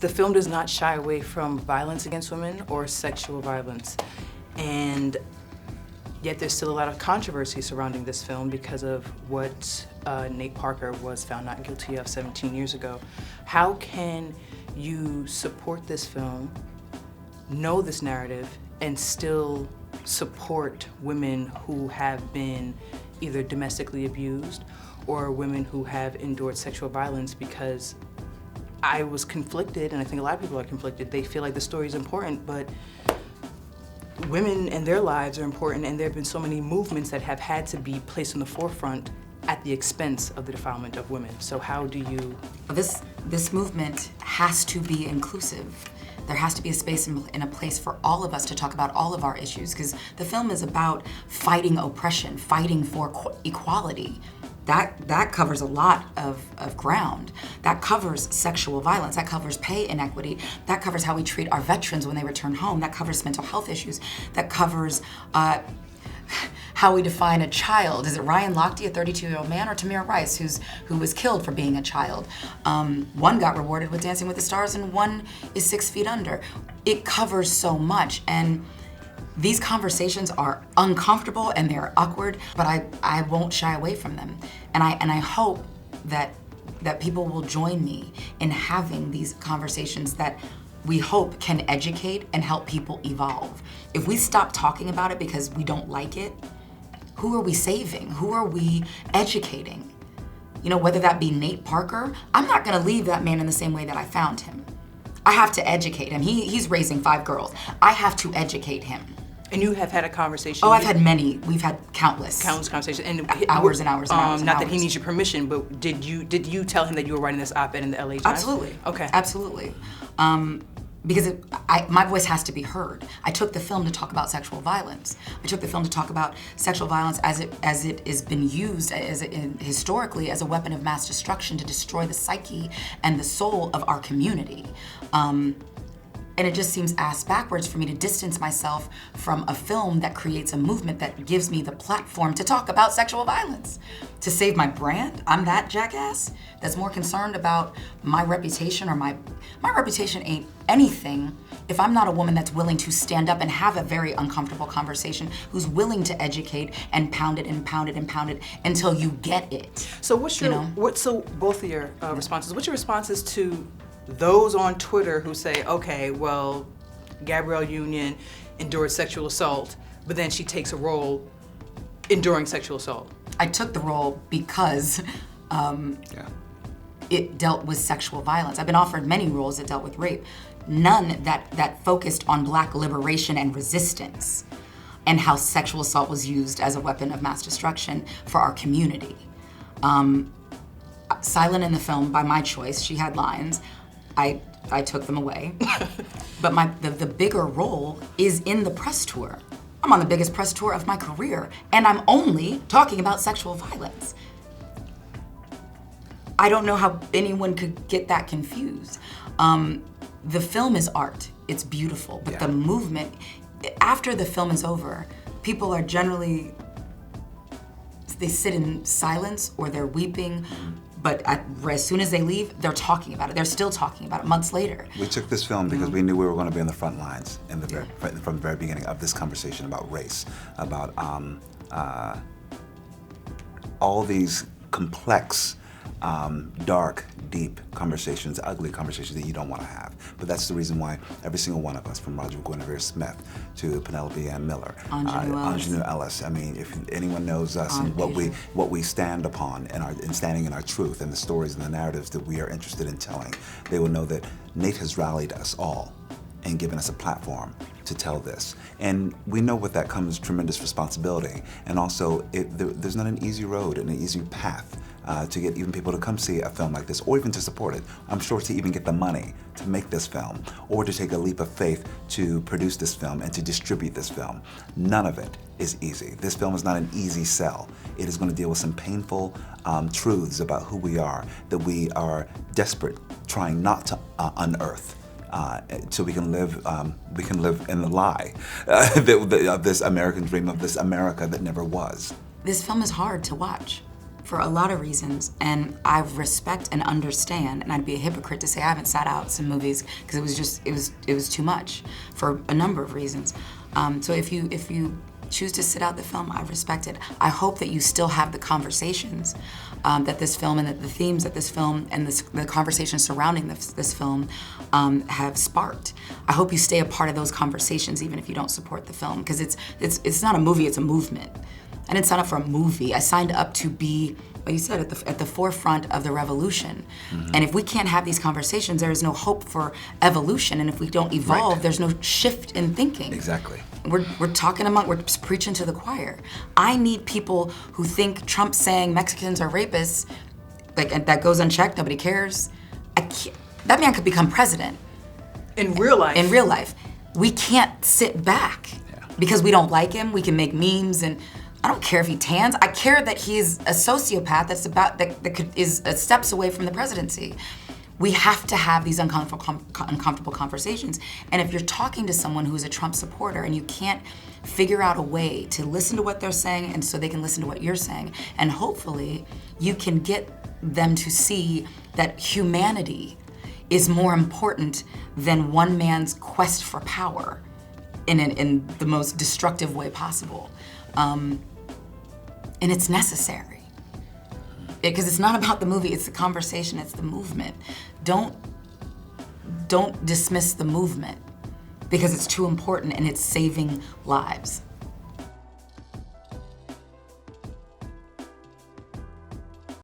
The film does not shy away from violence against women or sexual violence. And yet there's still a lot of controversy surrounding this film because of what Nate Parker was found not guilty of 17 years ago. How can you support this film, know this narrative, and still support women who have been either domestically abused or women who have endured sexual violence? Because I was conflicted, and I think a lot of people are conflicted. They feel like the story is important, but women and their lives are important, and there have been so many movements that have had to be placed in the forefront at the expense of the defilement of women. So how do you... This movement has to be inclusive. There has to be a space and a place for all of us to talk about all of our issues, because the film is about fighting oppression, fighting for equality. That covers a lot of ground. That covers sexual violence, that covers pay inequity, that covers how we treat our veterans when they return home, that covers mental health issues, that covers how we define a child. Is it Ryan Lochte, a 32-year-old man, or Tamir Rice, who was killed for being a child? One got rewarded with Dancing with the Stars and one is 6 feet under. It covers so much, and these conversations are uncomfortable and they're awkward, but I won't shy away from them. And I hope that people will join me in having these conversations that we hope can educate and help people evolve. If we stop talking about it because we don't like it, who are we saving? Who are we educating? You know, whether that be Nate Parker, I'm not gonna leave that man in the same way that I found him. I have to educate him. He's raising 5 girls. I have to educate him. And you have had a conversation? Oh, I've had many. We've had countless. Countless conversations. And hours and hours and hours. Not that he needs your permission, but did you tell him that you were writing this op-ed in the LA Times? Absolutely. Okay. Absolutely. Because my voice has to be heard. I took the film to talk about sexual violence. I took the film to talk about sexual violence as it has been used historically as a weapon of mass destruction to destroy the psyche and the soul of our community. And it just seems ass backwards for me to distance myself from a film that creates a movement that gives me the platform to talk about sexual violence. To save my brand, I'm that jackass that's more concerned about my reputation, or my reputation ain't anything if I'm not a woman that's willing to stand up and have a very uncomfortable conversation, who's willing to educate and pound it and pound it and pound it until you get it. So what's your, so both of your responses, what's your responses to those on Twitter who say, okay, well, Gabrielle Union endured sexual assault, but then she takes a role enduring sexual assault? I took the role because it dealt with sexual violence. I've been offered many roles that dealt with rape, none that focused on Black liberation and resistance and how sexual assault was used as a weapon of mass destruction for our community. Silent in the film by my choice, she had lines. I took them away. But the bigger role is in the press tour. I'm on the biggest press tour of my career, and I'm only talking about sexual violence. I don't know how anyone could get that confused. The film is art, it's beautiful, but the movement, after the film is over, people are generally, they sit in silence or they're weeping. But as soon as they leave, they're talking about it. They're still talking about it months later. We took this film because we knew we were going to be on the front lines from the very beginning of this conversation about race, about all these complex, dark, deep conversations, ugly conversations that you don't want to have. But that's the reason why every single one of us, from Roger Guinevere Smith to Penelope Ann Miller, Ingenue Ellis. I mean, if anyone knows us and what we stand upon in standing in our truth and the stories and the narratives that we are interested in telling, they will know that Nate has rallied us all and given us a platform to tell this. And we know with that comes tremendous responsibility. And also, there's not an easy road and an easy path to get even people to come see a film like this, or even to support it. I'm sure to even get the money to make this film, or to take a leap of faith to produce this film and to distribute this film. None of it is easy. This film is not an easy sell. It is going to deal with some painful truths about who we are that we are desperate trying not to unearth. So we can live in the lie of this American dream, of this America that never was. This film is hard to watch for a lot of reasons, and I respect and understand, and I'd be a hypocrite to say I haven't sat out some movies because it was too much for a number of reasons. So if you choose to sit out the film, I respect it. I hope that you still have the conversations that this film and that the themes that this film and the conversations surrounding this film have sparked. I hope you stay a part of those conversations even if you don't support the film, because it's not a movie, it's a movement. I didn't sign up for a movie. I signed up to be, like you said, at the forefront of the revolution. Mm-hmm. And if we can't have these conversations, there is no hope for evolution. And if we don't evolve, right, there's no shift in thinking. Exactly. We're preaching to the choir. I need people who think Trump saying Mexicans are rapists, and that goes unchecked, nobody cares. That man could become president. In real life. In real life. We can't sit back because we don't like him. We can make memes, and I don't care if he tans. I care that he's a sociopath is steps away from the presidency. We have to have these uncomfortable conversations. And if you're talking to someone who's a Trump supporter and you can't figure out a way to listen to what they're saying and so they can listen to what you're saying, and hopefully you can get them to see that humanity is more important than one man's quest for power in the most destructive way possible. And it's necessary. Because it's not about the movie, it's the conversation, it's the movement. Don't dismiss the movement because it's too important and it's saving lives.